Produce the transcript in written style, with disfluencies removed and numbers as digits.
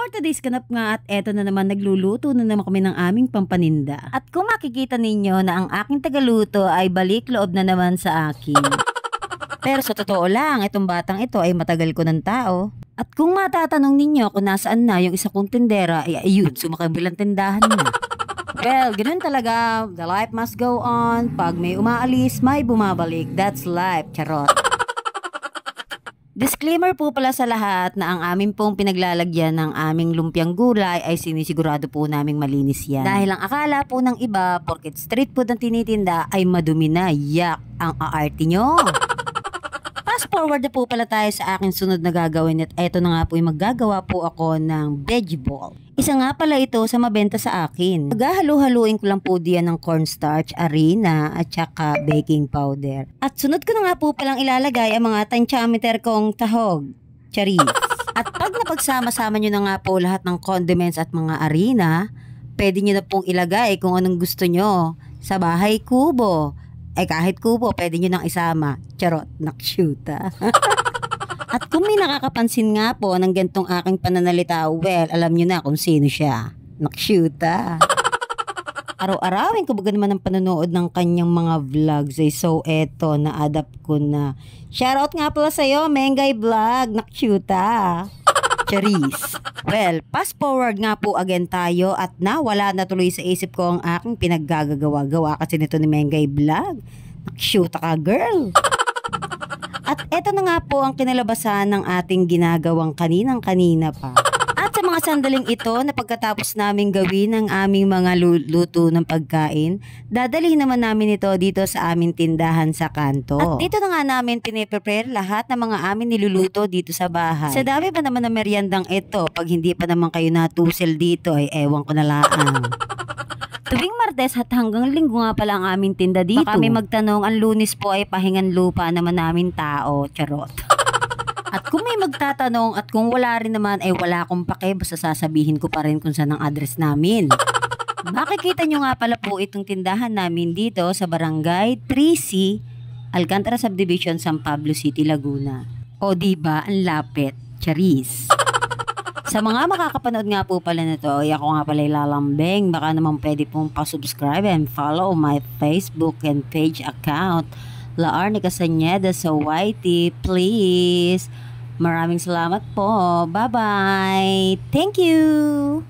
for today's ganap nga at eto na naman nagluluto na naman kami ng aming pampaninda. At kung makikita ninyo na ang aking tagaluto ay balik loob na naman sa akin. Pero sa totoo lang, itong batang ito ay matagal ko ng tao. At kung matatanong ninyo kung nasaan na yung isa kong tindera, ay ayun, sumakabilang tindahan na. Well, ganoon talaga. The life must go on. Pag may umaalis, may bumabalik. That's life. Charot. Disclaimer po pala sa lahat na ang amin pong pinaglalagyan ng aming lumpiang gulay ay sinisigurado po naming malinis yan. Dahil ang akala po ng iba, porket street food ang tinitinda ay madumi na. Yak, ang aarte nyo. Fast forward na po pala tayo sa aking sunod na gagawin at eto na nga po yung maggagawa po ako ng veggie ball. Isa nga pala ito sa mabenta sa akin. Maghahalu-haluin ko lang po diyan ng cornstarch, harina at saka baking powder. At sunod ko na nga po palang ilalagay ang mga tantiameter kong tahog, charis. At pag napagsama-sama nyo na nga po lahat ng condiments at mga harina, pwede nyo na pong ilagay kung anong gusto nyo. Sa bahay kubo. Ay kahit kubo, pwede nyo nang isama. Charot, nakshuta. At kung may nakakapansin nga po ng gantong aking pananalita, well, alam nyo na kung sino siya. Nakshuta. Araw-arawin ko baga naman ang panonood ng kanyang mga vlogs. So, eto, na-adapt ko na. Shoutout nga pala sa'yo, Mengay Vlog. Nakshuta. Charis. Well, fast forward nga po again tayo at nawala na tuloy sa isip ko ang aking pinaggagawa-gawa kasi nito ni Mengay Vlog. Nakshuta ka, girl. At eto na nga po ang kinalabasan ng ating ginagawang kaninang-kanina pa. At sa mga sandaling ito na pagkatapos namin gawin ang aming mga luto ng pagkain, dadalhin naman namin ito dito sa aming tindahan sa kanto. At dito na nga namin piniprepare lahat ng mga aming niluluto dito sa bahay. Sa dami pa naman ng meriendang ito, pag hindi pa naman kayo natusil dito ay ewan ko na laang. Tuwing Martes at hanggang Linggo nga pala ang aming tinda dito. Baka may magtanong, ang Lunes po ay pahingan lupa naman namin tao. Charot. At kung may magtatanong at kung wala rin naman ay wala akong pake, basta sasabihin ko pa rin kung saan ang address namin. Makikita nyo nga pala po itong tindahan namin dito sa Barangay 3C, Alcantara Subdivision, San Pablo City, Laguna. O diba, ang lapit. Charis. Sa mga makakapanood nga po pala nito, ay ako nga pala ilalambing. Baka naman pwede pong pa-subscribe and follow my Facebook and page account, La Arnie Castañeda sa YT, please. Maraming salamat po. Bye-bye. Thank you.